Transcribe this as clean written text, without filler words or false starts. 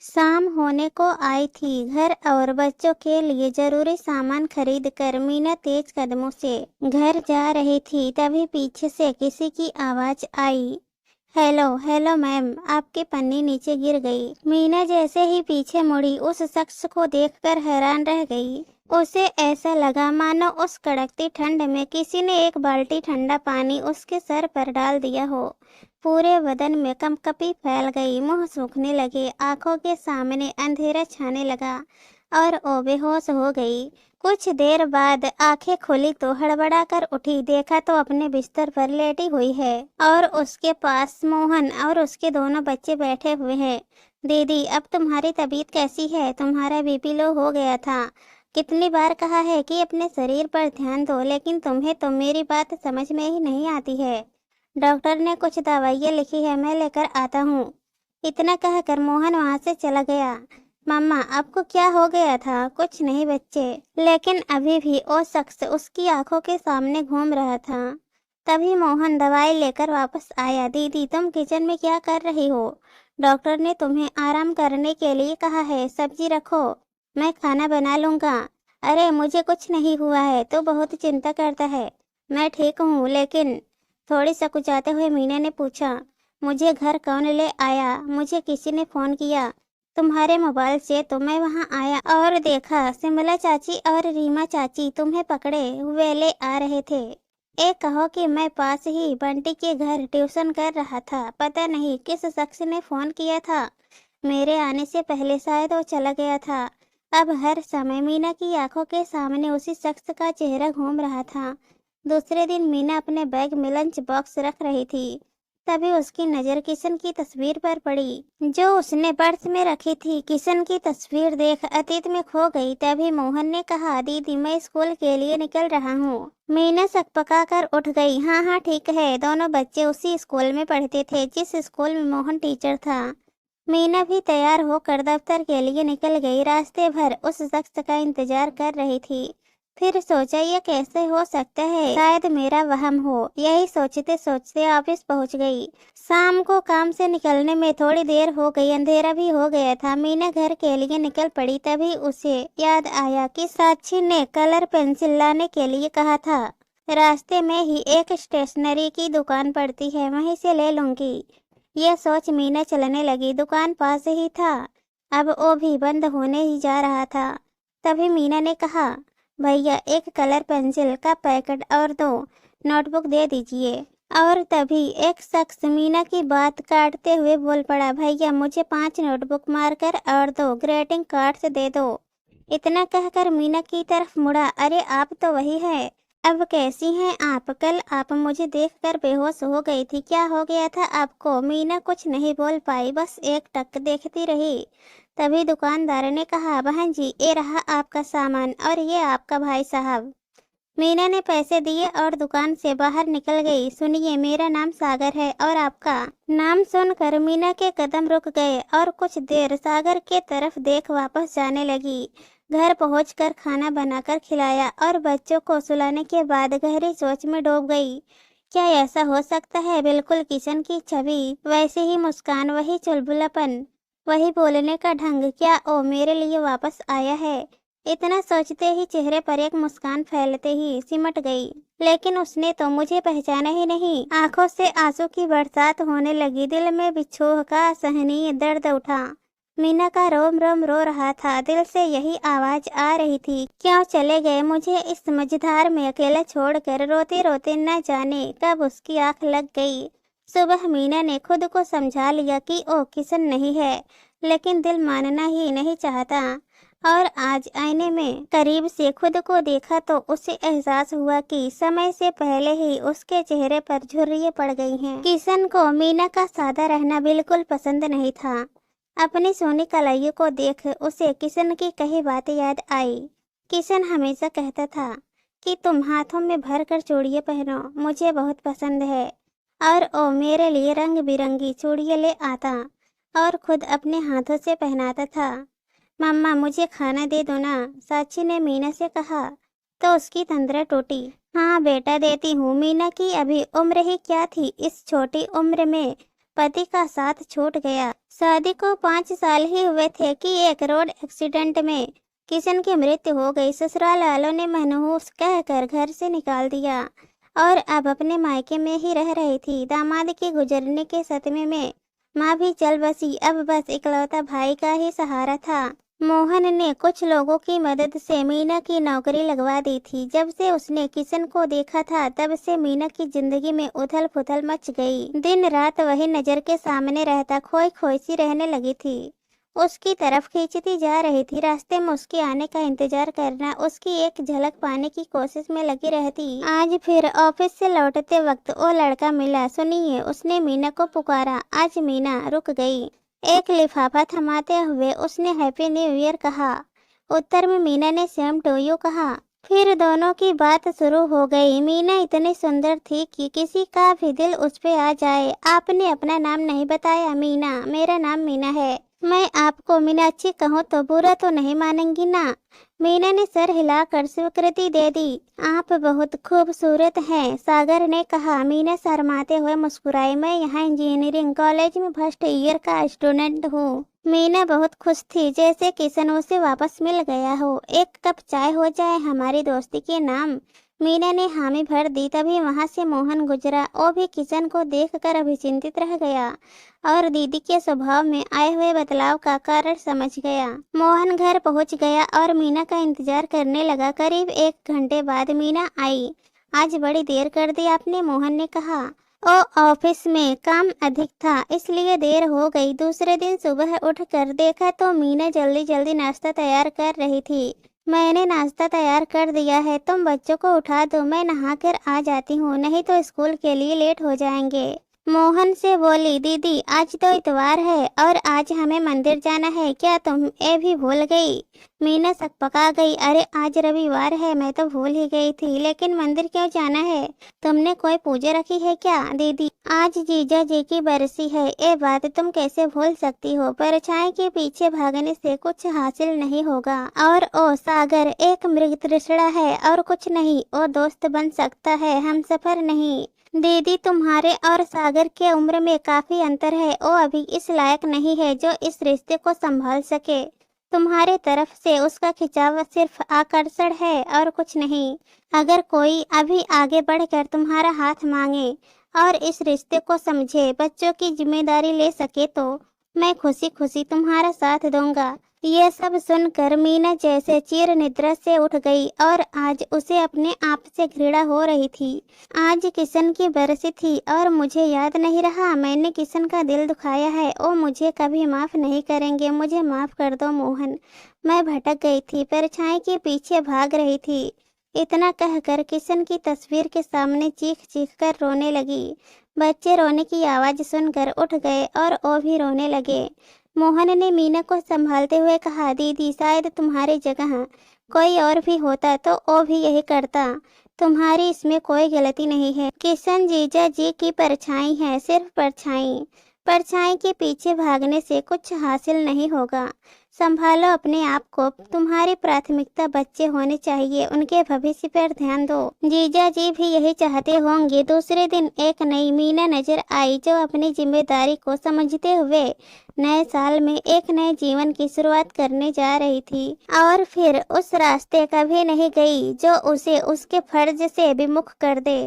शाम होने को आई थी। घर और बच्चों के लिए जरूरी सामान खरीद कर मीना तेज कदमों से घर जा रही थी, तभी पीछे से किसी की आवाज आई। Hello hello ma'am. आपकी पन्नी नीचे गिर गई। मीना जैसे ही पीछे मुड़ी, उस शख्स को देखकर हैरान रह गई। उसे ऐसा लगा मानो उस कड़कती ठंड में किसी ने एक बाल्टी ठंडा पानी उसके सर पर डाल दिया हो। पूरे बदन में कंपकपी फैल गई, मुंह सूखने लगे, आंखों के सामने अंधेरा छाने लगा और वो बेहोश हो गई। कुछ देर बाद आंखें खुली तो हड़बड़ा कर उठी, देखा तो अपने बिस्तर पर लेटी हुई है और उसके पास मोहन और उसके दोनों बच्चे बैठे हुए हैं। दीदी, अब तुम्हारी तबीयत कैसी है? तुम्हारा बीपी लो हो गया था। कितनी बार कहा है कि अपने शरीर पर ध्यान दो, लेकिन तुम्हें तो मेरी बात समझ में ही नहीं आती है। डॉक्टर ने कुछ दवाइयाँ लिखी है, मैं लेकर आता हूँ। इतना कहकर मोहन वहाँ से चला गया। मम्मा, आपको क्या हो गया था? कुछ नहीं बच्चे। लेकिन अभी भी वो शख्स उसकी आंखों के सामने घूम रहा था। तभी मोहन दवाई लेकर वापस आया। दीदी, तुम किचन में क्या कर रही हो? डॉक्टर ने तुम्हें आराम करने के लिए कहा है। सब्जी रखो, मैं खाना बना लूंगा। अरे, मुझे कुछ नहीं हुआ है, तो बहुत चिंता करता है। मैं ठीक हूँ, लेकिन थोड़ी सकुचाते हुए मीना ने पूछा, मुझे घर कौन ले आया? मुझे किसी ने फोन किया तुम्हारे मोबाइल से, तो मैं वहां आया और देखा सिमला चाची और रीमा चाची तुम्हें पकड़े हुए ले आ रहे थे। एक कहो कि मैं पास ही बंटी के घर ट्यूशन कर रहा था। पता नहीं किस शख्स ने फोन किया था। मेरे आने से पहले शायद वो चला गया था। अब हर समय मीना की आंखों के सामने उसी शख्स का चेहरा घूम रहा था। दूसरे दिन मीना अपने बैग में लंच बॉक्स रख रही थी, तभी उसकी नजर किशन की तस्वीर पर पड़ी, जो उसने पर्स में रखी थी। किशन की तस्वीर देख अतीत में खो गई। तभी मोहन ने कहा, दीदी, मैं स्कूल के लिए निकल रहा हूँ। मीना सकपका कर उठ गई। हाँ हाँ, ठीक है। दोनों बच्चे उसी स्कूल में पढ़ते थे जिस स्कूल में मोहन टीचर था। मीना भी तैयार होकर दफ्तर के लिए निकल गई। रास्ते भर उस शख्स का इंतजार कर रही थी। फिर सोचा, ये कैसे हो सकता है? शायद मेरा वहम हो। यही सोचते सोचते ऑफिस पहुंच गई। शाम को काम से निकलने में थोड़ी देर हो गई, अंधेरा भी हो गया था। मीना घर के लिए निकल पड़ी, तभी उसे याद आया कि साक्षी ने कलर पेंसिल लाने के लिए कहा था। रास्ते में ही एक स्टेशनरी की दुकान पड़ती है, वहीं से ले लूंगी। यह सोच मीना चलने लगी। दुकान पास ही था, अब वो भी बंद होने ही जा रहा था। तभी मीना ने कहा, भैया, एक कलर पेंसिल का पैकेट और 2 नोटबुक दे दीजिए। और तभी एक शख्स मीना की बात काटते हुए बोल पड़ा, भैया, मुझे 5 नोटबुक मार्कर और 2 ग्रीटिंग कार्ड्स दे दो। इतना कहकर मीना की तरफ मुड़ा। अरे, आप तो वही है। अब कैसी हैं आप? कल आप मुझे देखकर बेहोश हो गई थी। क्या हो गया था आपको? मीना कुछ नहीं बोल पाई, बस एक टक देखती रही। तभी दुकानदार ने कहा, बहन जी, ये रहा आपका सामान और ये आपका भाई साहब। मीना ने पैसे दिए और दुकान से बाहर निकल गई। सुनिए, मेरा नाम सागर है और आपका? नाम सुनकर मीना के कदम रुक गए और कुछ देर सागर के तरफ देख वापस जाने लगी। घर पहुंचकर खाना बनाकर खिलाया और बच्चों को सुलाने के बाद गहरी सोच में डूब गई। क्या ऐसा हो सकता है? बिल्कुल किशन की छवि, वैसे ही मुस्कान, वही चुलबुलापन, वही बोलने का ढंग। क्या ओ मेरे लिए वापस आया है? इतना सोचते ही चेहरे पर एक मुस्कान फैलते ही सिमट गई। लेकिन उसने तो मुझे पहचाना ही नहीं। आंखों से आंसू की बरसात होने लगी। दिल में बिछोह का असहनीय दर्द उठा। मीना का रोम रोम रो रहा था। दिल से यही आवाज आ रही थी, क्यों चले गए मुझे इस मझधार में अकेला छोड़कर? रोते रोते न जाने कब उसकी आंख लग गई। सुबह मीना ने खुद को समझा लिया कि ओ किशन नहीं है, लेकिन दिल मानना ही नहीं चाहता। और आज आईने में करीब से खुद को देखा तो उसे एहसास हुआ कि समय से पहले ही उसके चेहरे पर झुर्रियां पड़ गई हैं। किशन को मीना का सादा रहना बिल्कुल पसंद नहीं था। अपनी सोनी कलाइयों को देख उसे किशन की कही बातें याद आई। किशन हमेशा कहता था कि तुम हाथों में भर कर चूड़ियाँ पहनो, मुझे बहुत पसंद है। और ओ मेरे लिए रंग बिरंगी चूड़ियाँ ले आता और खुद अपने हाथों से पहनाता था। मम्मा, मुझे खाना दे दो ना, साक्षी ने मीना से कहा तो उसकी तंद्रा टूटी। हाँ बेटा, देती हूँ। मीना की अभी उम्र ही क्या थी, इस छोटी उम्र में पति का साथ छूट गया। शादी को 5 साल ही हुए थे कि एक रोड एक्सीडेंट में किशन की मृत्यु हो गई। ससुराल वालों ने मनहूस कहकर घर से निकाल दिया और अब अपने मायके में ही रह रही थी। दामाद के गुजरने के सदमे में माँ भी चल बसी। अब बस इकलौता भाई का ही सहारा था। मोहन ने कुछ लोगों की मदद से मीना की नौकरी लगवा दी थी। जब से उसने किशन को देखा था तब से मीना की जिंदगी में उथल पुथल मच गई। दिन रात वही नजर के सामने रहता, खोई खोई सी रहने लगी थी। उसकी तरफ खींचती जा रही थी। रास्ते में उसके आने का इंतजार करना, उसकी एक झलक पाने की कोशिश में लगी रहती। आज फिर ऑफिस से लौटते वक्त वो लड़का मिला। सुनिए, उसने मीना को पुकारा। आज मीना रुक गई। एक लिफाफा थमाते हुए उसने हैप्पी न्यू ईयर कहा। उत्तर में मीना ने सेम टू यू कहा। फिर दोनों की बात शुरू हो गई। मीना इतनी सुंदर थी कि किसी का भी दिल उस पे आ जाए। आपने अपना नाम नहीं बताया। मीना, मेरा नाम मीना है। मैं आपको मीनाक्षी कहूँ तो बुरा तो नहीं मानेंगी ना? मीना ने सर हिलाकर स्वीकृति दे दी। आप बहुत खूबसूरत हैं, सागर ने कहा। मीना शर्माते हुए मुस्कुराई। मैं यहाँ इंजीनियरिंग कॉलेज में फर्स्ट ईयर का स्टूडेंट हूँ। मीना बहुत खुश थी, जैसे किशन उसे वापस मिल गया हो। एक कप चाय हो जाए हमारी दोस्ती के नाम। मीना ने हामी भर दी। तभी वहां से मोहन गुजरा। वो भी किशन को देखकर अभिचिंतित रह गया और दीदी के स्वभाव में आए हुए बदलाव का कारण समझ गया। मोहन घर पहुंच गया और मीना का इंतजार करने लगा। करीब 1 घंटे बाद मीना आई। आज बड़ी देर कर दी आपने, मोहन ने कहा। ओ, ऑफिस में काम अधिक था इसलिए देर हो गई। दूसरे दिन सुबह उठकर देखा तो मीना जल्दी जल्दी नाश्ता तैयार कर रही थी। मैंने नाश्ता तैयार कर दिया है, तुम बच्चों को उठा दो, मैं नहाकर आ जाती हूँ, नहीं तो स्कूल के लिए लेट हो जाएंगे। मोहन से बोली, दीदी आज तो इतवार है और आज हमें मंदिर जाना है, क्या तुम ये भी भूल गई? मीना सकपका गई। अरे आज रविवार है, मैं तो भूल ही गई थी, लेकिन मंदिर क्यों जाना है? तुमने कोई पूजा रखी है क्या? दीदी आज जीजा जी की बरसी है, ये बात तुम कैसे भूल सकती हो? परछाई के पीछे भागने से कुछ हासिल नहीं होगा। और ओ सागर एक मृग तृष्णा है और कुछ नहीं। ओ दोस्त बन सकता है, हम सफर नहीं। दीदी तुम्हारे और सागर के उम्र में काफी अंतर है। वो अभी इस लायक नहीं है जो इस रिश्ते को संभाल सके। तुम्हारे तरफ से उसका खिंचाव सिर्फ आकर्षण है और कुछ नहीं। अगर कोई अभी आगे बढ़कर तुम्हारा हाथ मांगे और इस रिश्ते को समझे, बच्चों की जिम्मेदारी ले सके तो मैं खुशी खुशी तुम्हारा साथ दूंगा। यह सब सुनकर मीना जैसे चिर निद्रा से उठ गई और आज उसे अपने आप से घृणा हो रही थी। आज किशन की बरसी थी और मुझे याद नहीं रहा मैंने किशन का दिल दुखाया है। वो मुझे कभी माफ नहीं करेंगे, मुझे माफ कर दो मोहन। मैं भटक गई थी, परछाई के पीछे भाग रही थी। इतना कहकर किशन की तस्वीर के सामने चीख चीख कर रोने लगी। बच्चे रोने की आवाज सुनकर उठ गए और वो भी रोने लगे। मोहन ने मीना को संभालते हुए कहा, दीदी शायद तुम्हारी जगह कोई और भी होता तो वो भी यही करता। तुम्हारी इसमें कोई गलती नहीं है। किशन जीजा जी की परछाई है, सिर्फ परछाई। परछाई के पीछे भागने से कुछ हासिल नहीं होगा। संभालो अपने आप को। तुम्हारी प्राथमिकता बच्चे होने चाहिए, उनके भविष्य पर ध्यान दो। जीजा जी भी यही चाहते होंगे। दूसरे दिन एक नई मीना नजर आई जो अपनी जिम्मेदारी को समझते हुए नए साल में एक नए जीवन की शुरुआत करने जा रही थी और फिर उस रास्ते कभी नहीं गई जो उसे उसके फर्ज से विमुख कर दे।